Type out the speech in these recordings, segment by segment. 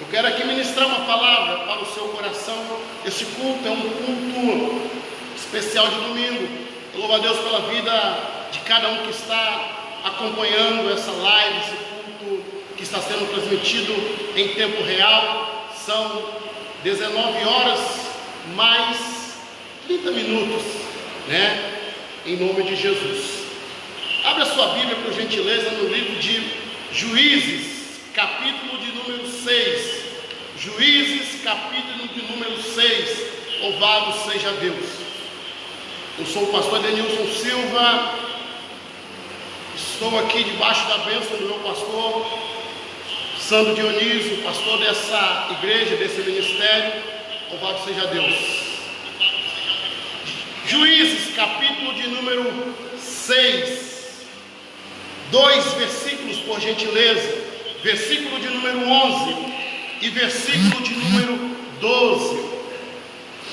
quero aqui ministrar uma palavra para o seu coração. Este culto é um culto especial de domingo. Eu louvo a Deus pela vida de cada um que está acompanhando essa live, esse culto que está sendo transmitido em tempo real. São 19 horas mais 30 minutos, né? Em nome de Jesus. Abra sua Bíblia, por gentileza, no livro de Juízes, capítulo de número 6. Juízes, capítulo de número 6. Louvado seja Deus. Eu sou o pastor Denilson Silva. Estou aqui debaixo da bênção do meu pastor Sandro Dionísio, pastor dessa igreja, desse ministério. Louvado seja Deus. Juízes, capítulo de número 6. 2 versículos, por gentileza. Versículo de número 11 e versículo de número 12.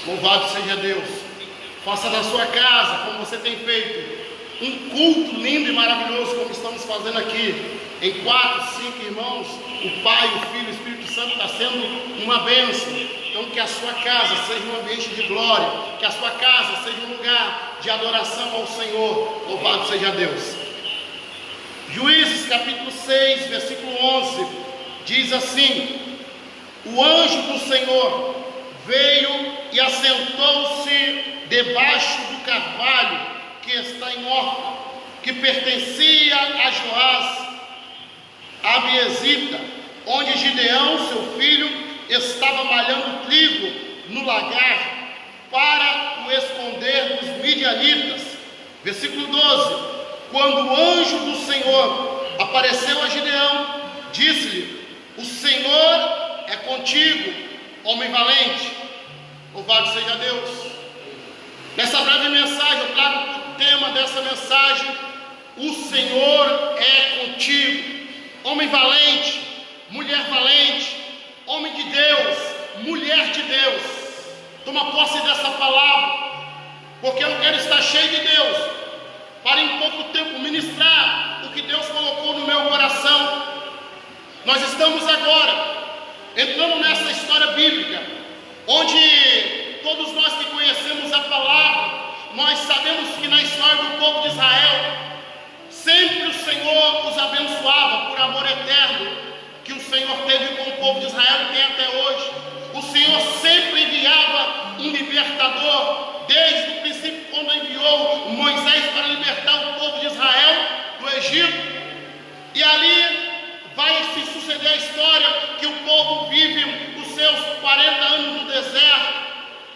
Louvado seja Deus. Faça da sua casa, como você tem feito, um culto lindo e maravilhoso, como estamos fazendo aqui, em 4, 5 irmãos. O Pai, o Filho e o Espírito Santo está sendo uma bênção. Então, que a sua casa seja um ambiente de glória, que a sua casa seja um lugar de adoração ao Senhor. Louvado seja Deus. Juízes, capítulo 6, versículo 11, diz assim: o anjo do Senhor veio e assentou-se debaixo do carvalho que está em Orpa, que pertencia a Joás, a Abiezita, onde Gideão, seu filho, estava malhando trigo no lagar para o esconder dos midianitas. Versículo 12: quando o anjo do Senhor apareceu a Gideão, disse-lhe: o Senhor é contigo, homem valente. Louvado seja Deus. Nessa breve mensagem, eu trago o tema dessa mensagem: o Senhor é contigo, homem valente, mulher valente, homem de Deus, mulher de Deus. Toma posse dessa palavra, porque eu quero estar cheio de Deus, para em pouco tempo ministrar o que Deus colocou no meu coração. Nós estamos agora entrando nessa história bíblica, onde todos nós que conhecemos a palavra, nós sabemos que na história do povo de Israel, sempre o Senhor os abençoava por amor eterno que o Senhor teve com o povo de Israel e tem até hoje. O Senhor sempre enviava um libertador, desde o princípio, quando enviou Moisés para libertar o povo de Israel do Egito. E ali vai se suceder a história que o povo vive os seus 40 anos no deserto.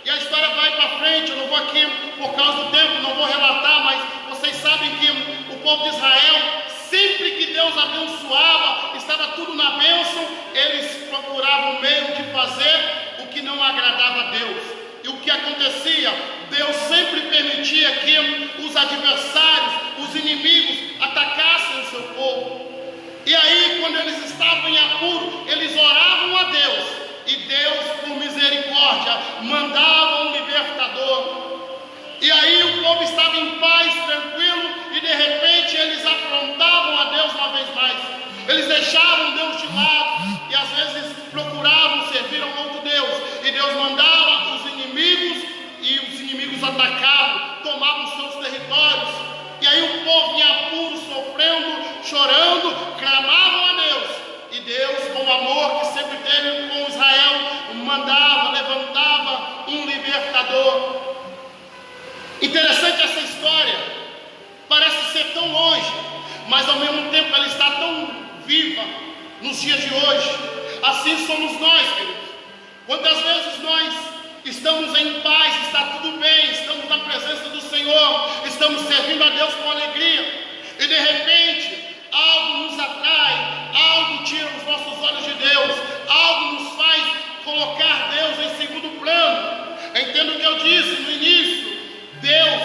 E a história vai para frente. Eu não vou aqui, por causa do tempo, não vou relatar, mas vocês sabem que o povo de Israel, sempre que Deus abençoava, estava tudo na bênção, eles procuravam um meio de fazer o que não agradava a Deus. E o que acontecia? Deus sempre permitia que os adversários, os inimigos, atacassem o seu povo. E aí, quando eles estavam em apuro, eles oravam a Deus, e Deus, por misericórdia, mandava um libertador. E aí o povo estava em paz, tranquilo, e de repente eles afrontavam a Deus uma vez mais. Eles deixavam Deus de lado e às vezes procuravam servir a um outro Deus. E Deus mandava os inimigos, e os inimigos atacavam, tomavam seus territórios. E aí o povo em apuro, sofrendo, chorando, clamavam a Deus. E Deus, com o amor que sempre teve com Israel, mandava, levantava um libertador. Interessante essa história, parece ser tão longe, mas ao mesmo tempo ela está tão viva nos dias de hoje. Assim somos nós, queridos. Quantas vezes nós estamos em paz, está tudo bem, estamos na presença do Senhor, estamos servindo a Deus com alegria, e de repente algo nos atrai, algo tira os nossos olhos de Deus, algo nos faz colocar Deus em segundo plano. Entenda o que eu disse no início: Deus,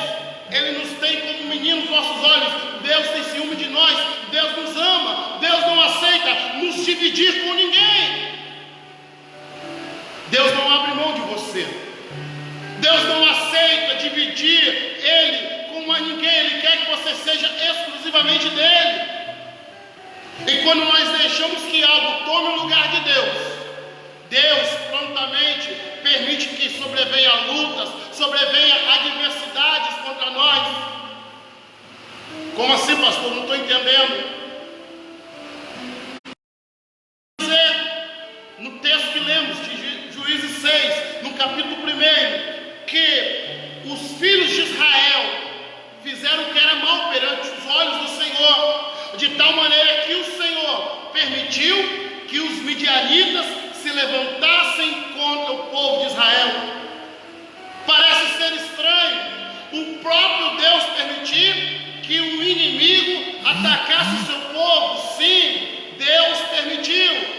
Ele nos tem como menino nos nossos olhos. Deus tem ciúme de nós, Deus nos ama, Deus não aceita nos dividir com ninguém. Deus não abre mão de você, Deus não aceita dividir Ele com mais ninguém. Ele quer que você seja exclusivamente dele. E quando nós deixamos que algo tome o lugar de Deus, sobrevenha lutas, sobrevenha adversidades contra nós. Como assim, pastor? Não estou entendendo. No texto que lemos de Juízes 6, no capítulo 1, que os filhos de Israel fizeram o que era mal perante os olhos do Senhor, de tal maneira que o Senhor permitiu que os midianitas se levantassem contra o povo de Israel. Parece ser estranho o próprio Deus permitir que o inimigo atacasse o seu povo. Sim, Deus permitiu.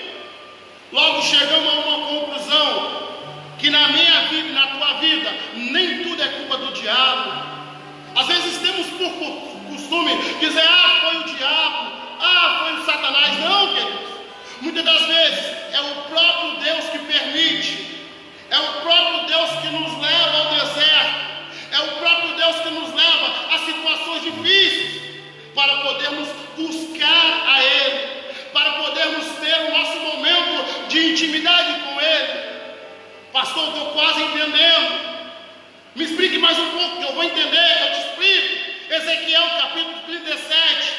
Logo chegamos a uma conclusão, que na minha vida e na tua vida, nem tudo é culpa do diabo. Às vezes temos por costume dizer, foi o diabo, foi o Satanás. Não, queridos. Muitas das vezes é o próprio Deus que permite, é o próprio Deus que nos leva ao deserto, é o próprio Deus que nos leva a situações difíceis, para podermos buscar a Ele, para podermos ter o nosso momento de intimidade com Ele. Pastor, estou quase entendendo. Me explique mais um pouco, que eu vou entender, eu te explico. Ezequiel capítulo 37,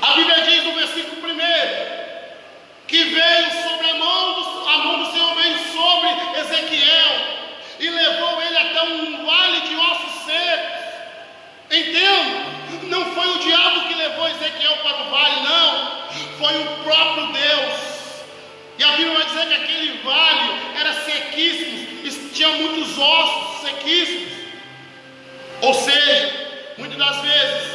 a Bíblia diz no versículo 1, que veio sobre a mão do Senhor veio sobre Ezequiel, e levou ele até um vale de ossos secos. Entendo? Não foi o diabo que levou Ezequiel para o vale, não. Foi o próprio Deus. E a Bíblia vai dizer que aquele vale era sequíssimo, tinha muitos ossos sequíssimos. Ou seja, muitas das vezes,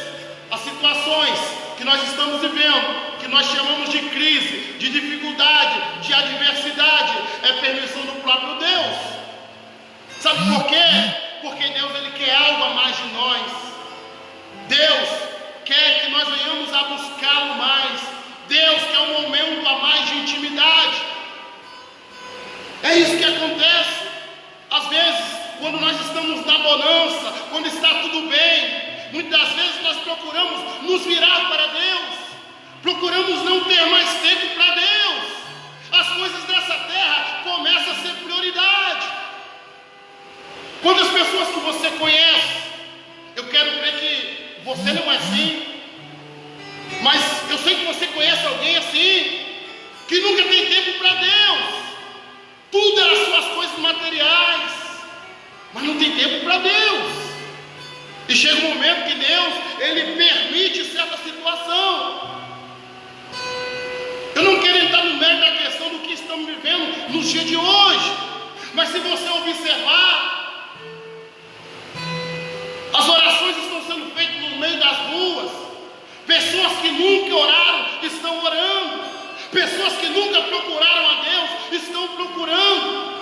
as situações que nós estamos vivendo, que nós chamamos de crise, de dificuldade, de adversidade, é permissão do próprio Deus. Sabe por quê? Porque Deus, Ele quer algo a mais de nós. Deus quer que nós venhamos a buscá-lo mais. Deus quer um momento a mais de intimidade. É isso que acontece. Às vezes, quando nós estamos na bonança, quando está tudo bem, muitas das vezes nós procuramos nos virar para Deus, procuramos não ter mais tempo para Deus. As coisas dessa terra começam a ser prioridade. Quantas pessoas que você conhece, eu quero crer que você não é assim, mas eu sei que você conhece alguém assim, que nunca tem tempo para Deus. Tudo é as suas coisas materiais, mas não tem tempo para Deus. E chega um momento que Deus, Ele permite certa situação. Eu não quero entrar no mérito da questão do que estamos vivendo nos dias de hoje, mas se você observar, as orações estão sendo feitas no meio das ruas. Pessoas que nunca oraram estão orando. Pessoas que nunca procuraram a Deus estão procurando.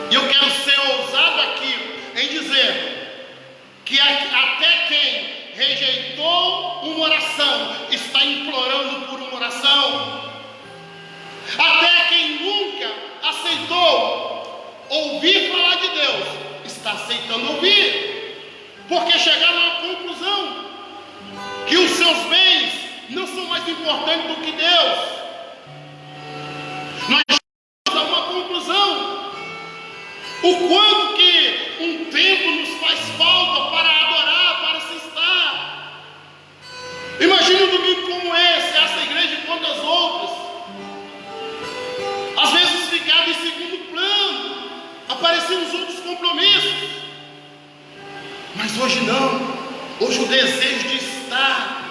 E eu quero ser ousado aqui em dizer que até quem rejeitou uma oração está implorando por uma oração. Até quem nunca aceitou ouvir falar de Deus está aceitando ouvir, porque chegaram a uma conclusão que os seus bens não são mais importantes do que Deus. Nós chegamos a uma conclusão, o quanto que um tempo nos faz falta para adorar, para se estar. Imagine um domingo como esse, essa igreja e quantas outras, às vezes ficava em segundo plano, apareciam os outros compromissos, mas hoje não. Hoje o desejo de estar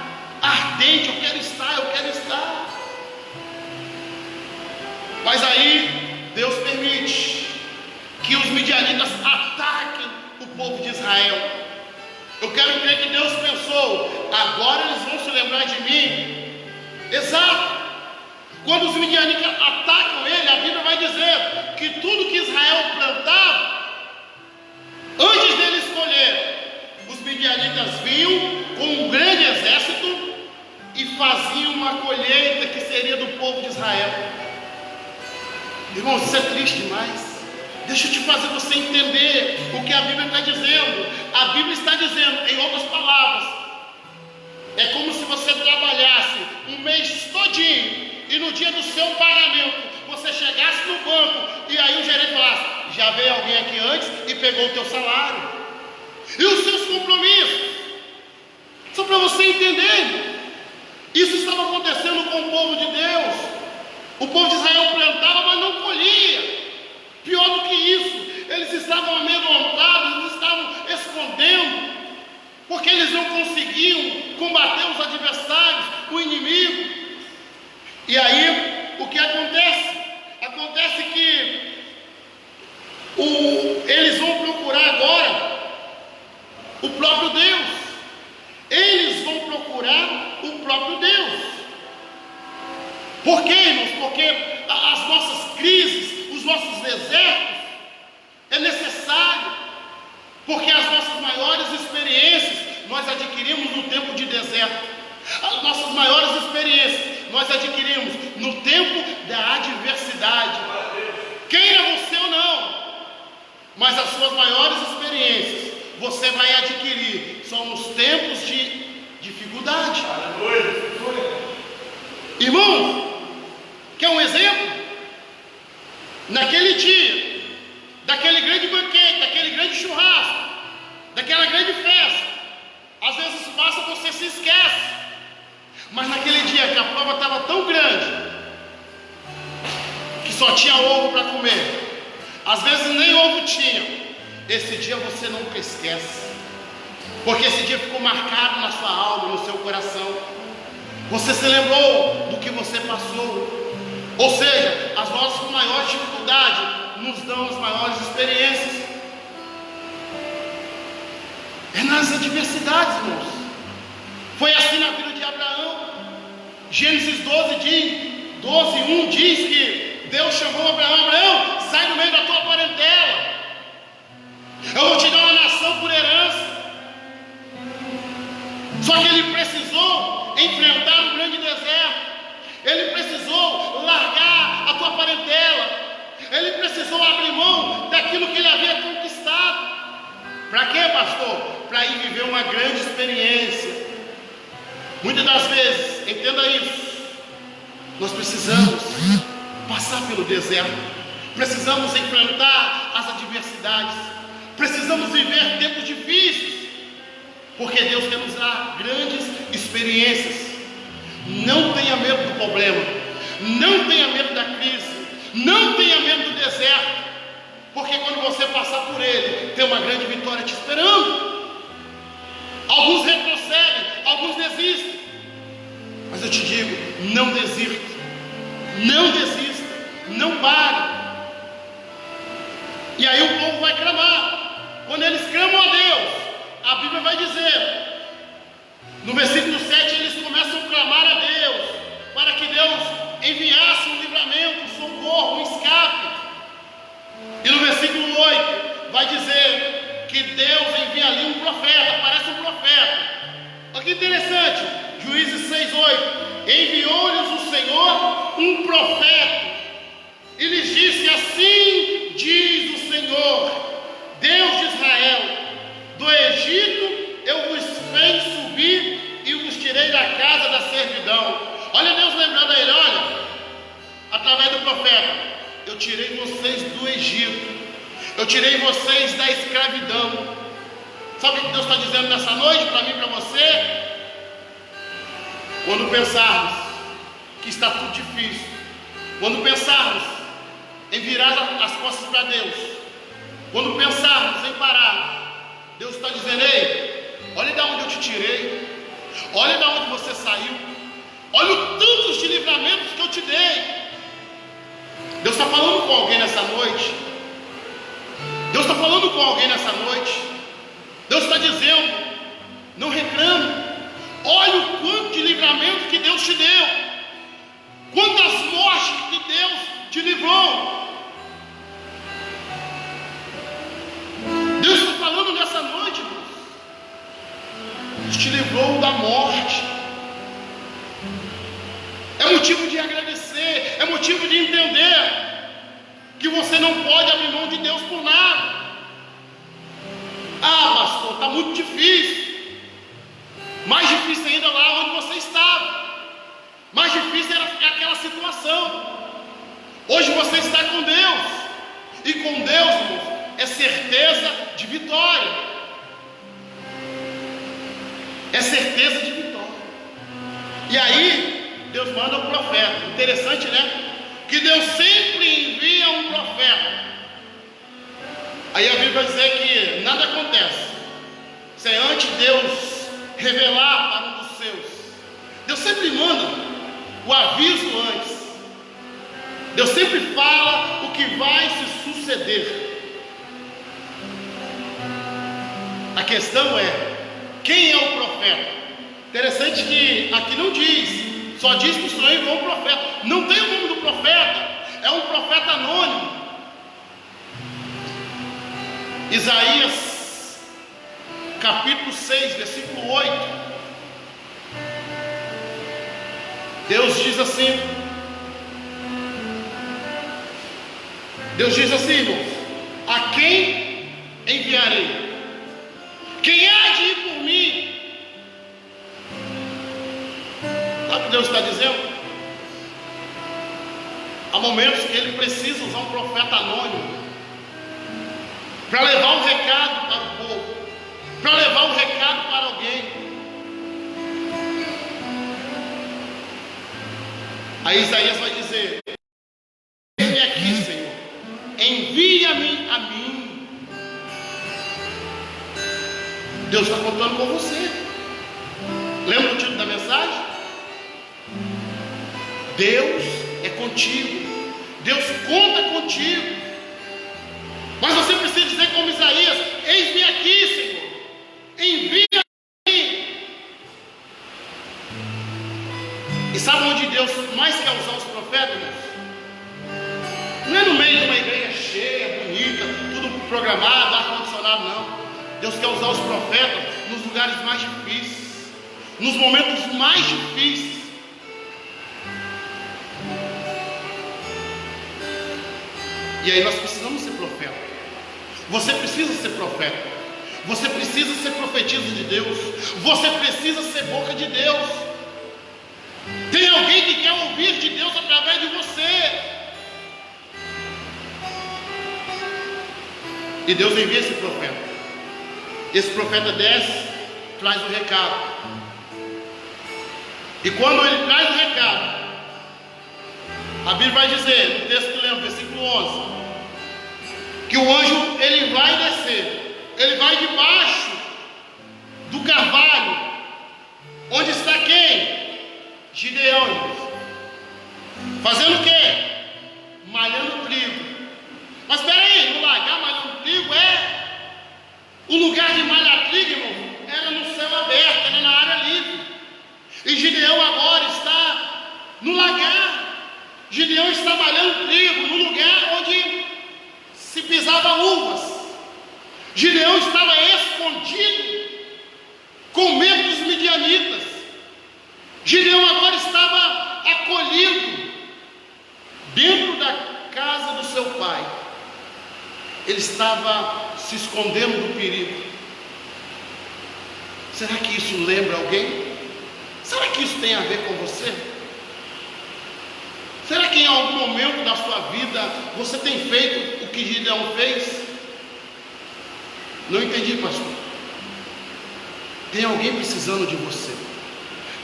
ardente, eu quero estar, eu quero estar. Mas aí Deus permite que os midianitas ataquem o povo de Israel. Eu quero crer que Deus pensou, agora eles vão se lembrar de mim. Exato. Quando os midianitas atacam ele, a Bíblia vai dizer que tudo que Israel plantava, antes dele escolher, os midianitas vinham com um grande exército e faziam uma colheita que seria do povo de Israel. Irmãos, isso é triste demais. Deixa eu te fazer você entender o que a Bíblia está dizendo. A Bíblia está dizendo, em outras palavras, é como se você trabalhasse um mês todinho e no dia do seu pagamento você chegasse no banco e aí o gerente falasse: já veio alguém aqui antes e pegou o teu salário e os seus compromissos. Só para você entender, isso estava acontecendo com o povo de Deus. O povo de Israel plantava, mas não colhia. Pior do que isso, eles estavam amedrontados, eles estavam escondendo, porque eles não conseguiam combater os adversários, o inimigo. E aí, o que acontece? Acontece que eles vão procurar agora o próprio Deus. Eles vão procurar o próprio Deus. Por quê, irmãos? Porque as nossas crises, os nossos desertos, é necessário. Porque as nossas maiores experiências nós adquirimos no tempo de deserto. As nossas maiores experiências nós adquirimos no tempo da adversidade. Queira você ou não, mas as suas maiores experiências você vai adquirir só nos tempos de dificuldade. Irmãos, quer um exemplo? Naquele dia, daquele grande banquete, daquele grande churrasco, daquela grande festa, às vezes passa, você se esquece. Mas naquele dia que a prova estava tão grande, que só tinha ovo para comer, às vezes nem ovo tinha, esse dia você nunca esquece, porque esse dia ficou marcado na sua alma, no seu coração. Você se lembrou do que você passou. Ou seja, as nossas maiores dificuldades nos dão as maiores experiências. É nas adversidades, irmãos. Foi assim na vida de Abraão. Gênesis 12:1 diz que Deus chamou Abraão: Abraão, sai do meio da tua parentela, eu vou te dar uma nação por herança. Só que ele precisou enfrentar um grande deserto. Ele precisou largar a tua parentela. Ele precisou abrir mão daquilo que ele havia conquistado. Para quê, pastor? Para ir viver uma grande experiência. Muitas das vezes, entenda isso, nós precisamos passar pelo deserto. Precisamos enfrentar as adversidades. Precisamos viver tempos difíceis, porque Deus quer nos dar grandes experiências. Não tenha medo do problema, não tenha medo da crise, não tenha medo do deserto, porque quando você passar por ele, tem uma grande vitória te esperando. Alguns retrocedem, alguns desistem, mas eu te digo, não desista, não desista, não pare. E aí o povo vai clamar. Quando eles clamam a Deus, a Bíblia vai dizer, no versículo 7, eles começam a clamar a Deus, para que Deus enviasse um livramento, um socorro, um escape. E no versículo 8, vai dizer que Deus envia ali um profeta, parece um profeta. Olha que interessante, Juízes 6:8, enviou-lhes o Senhor um profeta, e lhes disse: assim diz o Senhor, Deus de Israel, do Egito eu vos fiz subir e vos tirei da casa da servidão. Olha Deus lembrando a ele: olha, através do profeta, eu tirei vocês do Egito, eu tirei vocês da escravidão. Sabe o que Deus está dizendo nessa noite para mim e para você? Quando pensarmos que está tudo difícil, quando pensarmos em virar as costas para Deus, quando pensarmos em parar, Deus está dizendo: ei, olha de onde eu te tirei, olha de onde você saiu, olha o tantos de livramentos que eu te dei. Deus está falando com alguém nessa noite. Deus está falando com alguém nessa noite. Deus está dizendo: não reclame. Olha o quanto de livramento que Deus te deu, quantas mortes que Deus te livrou. Deus está falando nessa noite, irmãos. Deus te livrou da morte. É motivo de agradecer, é motivo de entender que você não pode abrir mão de Deus por nada. Ah, pastor, está muito difícil. Mais difícil ainda lá onde você estava. Mais difícil era aquela situação. Hoje você está com Deus, e com Deus, irmãos, é certeza de vitória. É certeza de vitória. E aí, Deus manda um profeta. Interessante, né? Que Deus sempre envia um profeta. Aí a Bíblia vai dizer que nada acontece sem antes Deus revelar para um dos seus. Deus sempre manda o aviso antes. Deus sempre fala o que vai se suceder. A questão é, quem é o profeta? Interessante que aqui não diz, só diz que o Senhor enviou um profeta. Não tem o nome do profeta, é um profeta anônimo. Isaías, capítulo 6, versículo 8. Deus diz assim, irmãos: a quem enviarei? Quem há de ir por mim? Sabe o que Deus está dizendo? Há momentos que Ele precisa usar um profeta anônimo para levar um recado para o povo, para levar um recado para alguém. Aí Isaías vai dizer: eis-me aqui, Senhor, envia-me a mim. Deus está contando com você. Lembra o título da mensagem? Deus é contigo. Deus conta contigo. Mas você precisa dizer como Isaías: eis-me aqui, Senhor, envia-me. E sabe onde Deus mais quer usar os profetas, irmãos? Não é no meio de uma igreja cheia, bonita, tudo programado, ar-condicionado, não. Deus quer usar os profetas nos lugares mais difíceis, nos momentos mais difíceis. E aí nós precisamos ser profeta. Você precisa ser profeta. Você precisa ser profetisa de Deus. Você precisa ser boca de Deus. Tem alguém que quer ouvir de Deus através de você. E Deus envia esse profeta. Esse profeta desce, traz o recado. E quando ele traz o recado, a Bíblia vai dizer, no texto que lemos, versículo 11, que o anjo, ele vai descer, ele vai debaixo do carvalho, onde está quem? Gideão, irmãos. Fazendo o quê? Malhando trigo. Mas espera aí, no lagar malhando trigo o lugar de malhar trigo, irmão, era no céu aberto, era na área livre. E Gideão agora está no lagar. Gideão está malhando trigo no lugar onde se pisava uvas. Gideão estava escondido com medo dos midianitas. Gideão agora estava acolhido dentro da casa do seu pai. Ele estava se escondendo do perigo. Será que isso lembra alguém? Será que isso tem a ver com você? Será que em algum momento da sua vida você tem feito o que Gideão fez? Não entendi, pastor. Tem alguém precisando de você.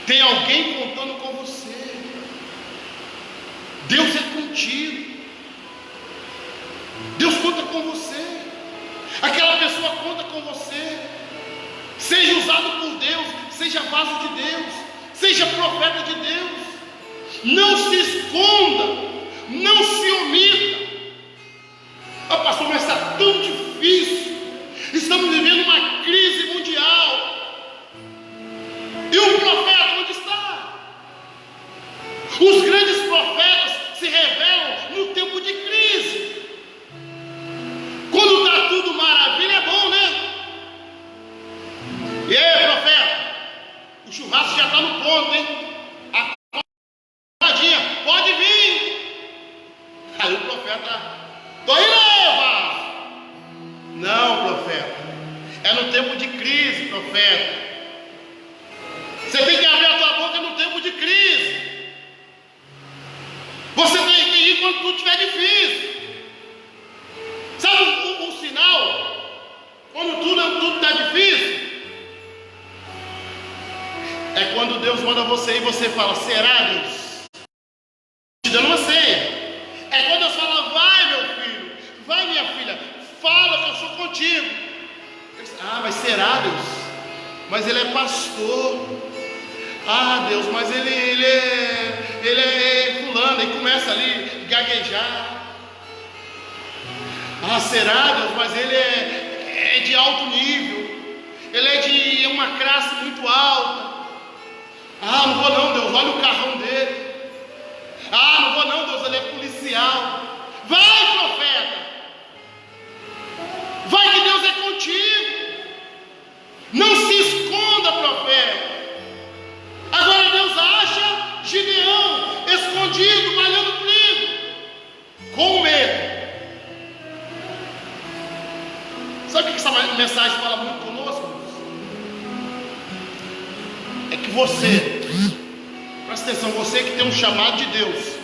Tem alguém contando com você. Deus é contigo. Deus conta com você. Aquela pessoa conta com você. Seja usado por Deus, seja vaso de Deus, seja profeta de Deus. Não se esconda, não se omita. Ah, pastor, mas está tão difícil. Estamos vivendo uma crise mundial. E o profeta onde está? Os grandes profetas se revelam no tempo de crise. Quando está tudo maravilha, é bom, né? E aí, profeta? O churrasco já está no ponto, hein? Pode vir. Aí o profeta: tô indo, vaso. Não, profeta. É no tempo de crise, profeta. Você tem que abrir a tua boca no tempo de crise. Você tem que ir com quando tudo estiver difícil. Sabe o sinal? Quando tudo está difícil, é quando Deus manda você e você fala: será, Deus? Te dando uma senha. É quando Deus fala: vai, meu filho, vai, minha filha, fala que eu sou contigo. Ah, mas será, Deus? Mas ele é pastor. Ah, Deus, mas ele é fulano. E começa ali a gaguejar. Ah, será, Deus? Mas ele é de alto nível. Ele é de uma classe muito alta. Ah, não vou não, Deus, olha o carrão dele. Ah, não vou não, Deus, ele é policial. Vai, profeta. Vai que Deus é contigo. Não se esconda, profeta. Agora Deus acha Gideão escondido, malhando trigo, com medo. Sabe o que essa mensagem fala muito conosco? É que você, presta atenção, você que tem um chamado de Deus,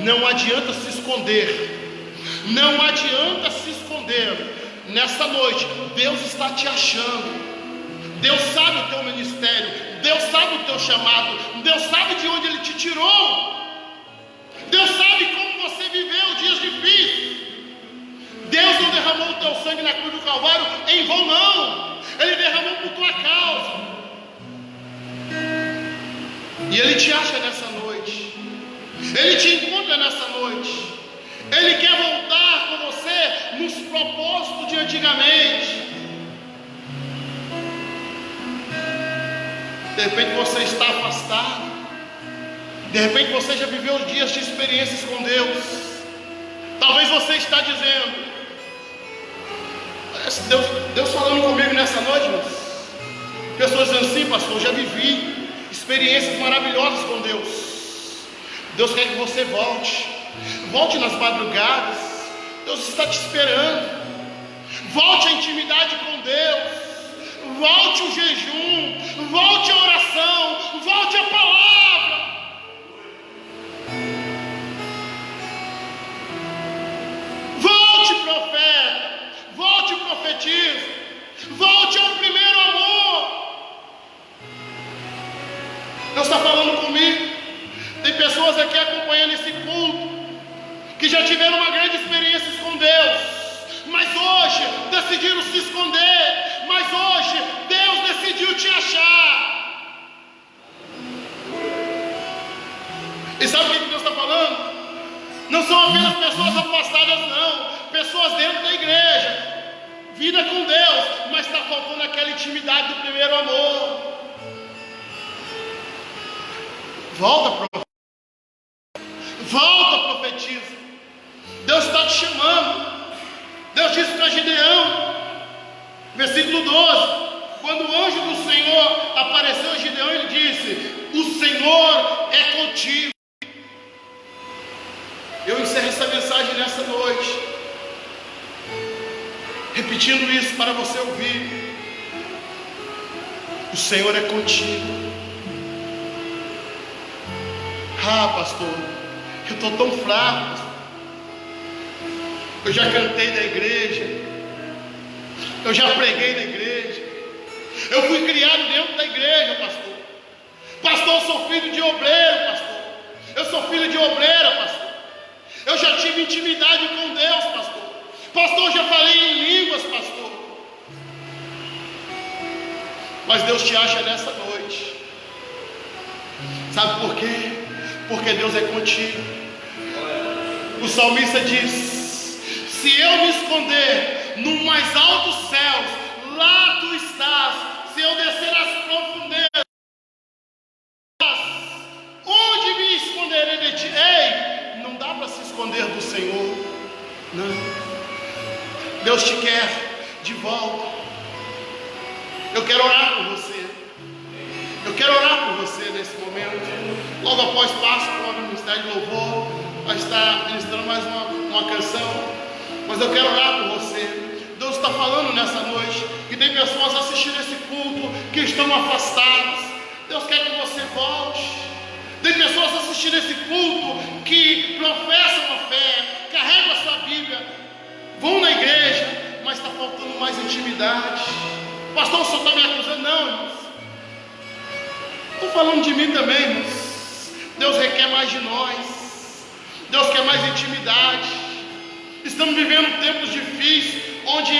não adianta se esconder. Não adianta se esconder. Nesta noite, Deus está te achando. Deus sabe o teu ministério. Deus sabe o teu chamado. Deus sabe de onde Ele te tirou. Deus sabe como você viveu dias difíceis. Deus não derramou o teu sangue na cruz do Calvário em vão, não. Ele derramou por tua causa. E Ele te acha nessa noite. Ele te encontra nessa noite. Ele quer voltar com você nos propósitos de antigamente. De repente você está afastado. De repente você já viveu dias de experiências com Deus. Talvez você está dizendo: Deus falando comigo nessa noite, mas pessoas dizendo: sim, pastor, já vivi experiências maravilhosas com Deus. Deus quer que você volte. Volte nas madrugadas. Deus está te esperando. Volte à intimidade com Deus. Volte o jejum. Volte a oração. Volte a palavra. Volte, profeta. Volte, profetiza. Volte ao primeiro amor. Deus está falando comigo. Tem pessoas aqui acompanhando esse culto que já tiveram uma grande experiência com Deus, mas hoje decidiram se esconder. Mas hoje Deus decidiu te achar. E sabe o que Deus está falando? Não são apenas pessoas afastadas, não. Pessoas dentro da igreja, vida com Deus, mas está faltando aquela intimidade do primeiro amor. Volta, profeta. Volta, profetiza. Deus está te chamando. Deus disse para Gideão, versículo 12: quando o anjo do Senhor apareceu a Gideão, ele disse: o Senhor é contigo. Eu encerro essa mensagem nessa noite, repetindo isso para você ouvir: o Senhor é contigo. Ah, pastor, eu estou tão fraco. Eu já cantei da igreja, eu já preguei na igreja, eu fui criado dentro da igreja, pastor. Pastor, eu sou filho de obreiro, pastor. Eu sou filho de obreira, pastor. Eu já tive intimidade com Deus, pastor. Pastor, eu já falei em línguas, pastor. Mas Deus te acha nessa noite. Sabe por quê? Porque Deus é contigo. O salmista diz: se eu me esconder no mais altos céus, lá tu estás. Se eu descer às profundezas, onde me esconderei de ti? Ei, não dá para se esconder do Senhor. Não. Deus te quer de volta. Eu quero orar por você. Eu quero orar por você nesse momento. Logo após passo para o Ministério de Louvor, vai estar ministrando mais uma canção. Mas eu quero orar por você. Deus está falando nessa noite que tem pessoas assistindo esse culto que estão afastadas. Deus quer que você volte. Tem pessoas assistindo esse culto que professam a fé, com mais intimidade. Pastor, o senhor está me acusando? Não, irmãos. Estou falando de mim também, irmãos. Deus requer mais de nós. Deus quer mais intimidade. Estamos vivendo tempos difíceis, onde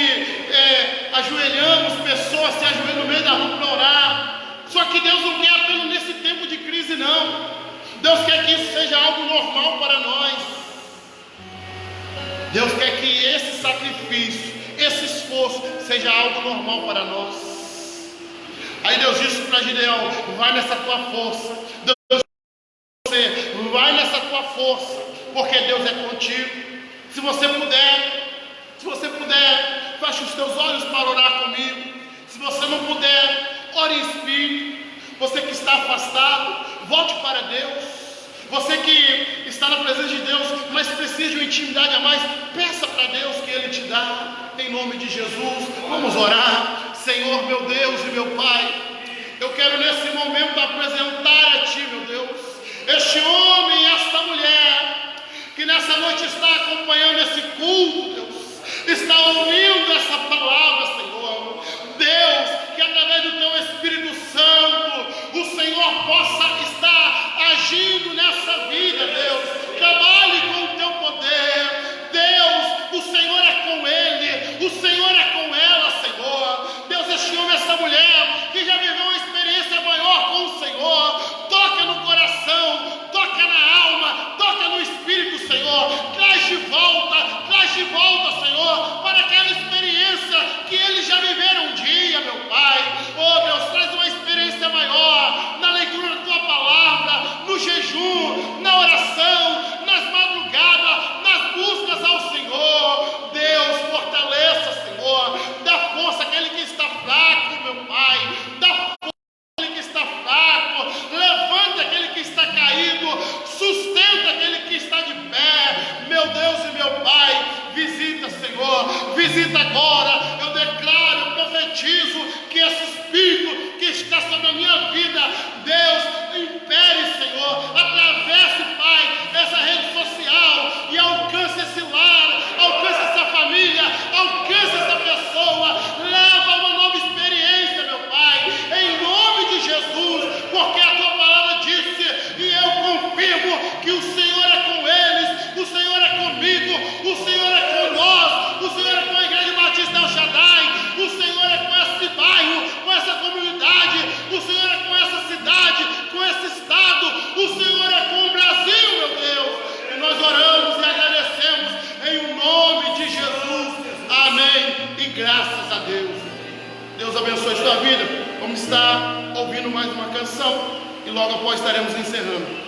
ajoelhamos, pessoas se ajoelham no meio da rua para orar. Só que Deus não quer apenas nesse tempo de crise, não. Deus quer que isso seja algo normal para nós. Deus quer que esse sacrifício, esse esforço, seja algo normal para nós. Aí Deus disse para Gideão: vai nessa tua força. Deus disse para você: vai nessa tua força, porque Deus é contigo. Se você puder, feche os teus olhos para orar comigo. Se você não puder, ore em espírito. Você que está afastado, volte para Deus. Você que está na presença de Deus, mas precisa de uma intimidade a mais, peça para Deus que Ele te dá, em nome de Jesus. Vamos orar. Senhor, meu Deus e meu Pai, eu quero nesse momento apresentar a Ti, meu Deus, este homem e esta mulher, que nessa noite está acompanhando esse culto, Deus, está ouvindo essa palavra, Senhor. Deus, que através do Teu Espírito Santo, o Senhor possa estar agindo nessa vida, Deus. Trabalhe com o Teu poder, Deus. O Senhor é com ele, o Senhor é com ela, Senhor. Deus, este homem, essa mulher, que já viveu uma experiência maior com o Senhor, toca no coração, toca na alma, toca no espírito, Senhor. Traz de volta, Senhor, para aquela experiência que eles já viveram um dia, meu Pai. Oh, Deus, traz uma experiência maior na leitura da Tua palavra, no jejum, na oração, nas madrugadas, nas buscas ao Senhor. Deus, fortaleça, Senhor, dá força àquele que está fraco, meu Pai, dá força àquele que está fraco, levanta aquele que está caído, sustenta aquele que está de pé, meu Deus e meu Pai. Visita, Senhor, visita agora. Eu declaro, eu profetizo que esse Espírito que está sobre a minha vida, Deus, impere, Senhor, atravesse, Pai, essa rede social e alcance esse lar, alcance essa família, alcance essa pessoa, leva uma nova experiência, meu Pai, em nome de Jesus, porque a Tua palavra disse, e eu confirmo, que o Senhor é com eles, o Senhor é comigo, o Senhor é com nós, o Senhor é com a Igreja Batista El Shaddai, o Senhor é com esse bairro, com essa comunidade, o Senhor é com essa cidade, com esse estado, o Senhor é com o Brasil, meu Deus. E nós oramos e agradecemos em nome de Jesus. Amém. E graças a Deus. Deus abençoe a sua vida. Vamos estar ouvindo mais uma canção e logo após estaremos encerrando.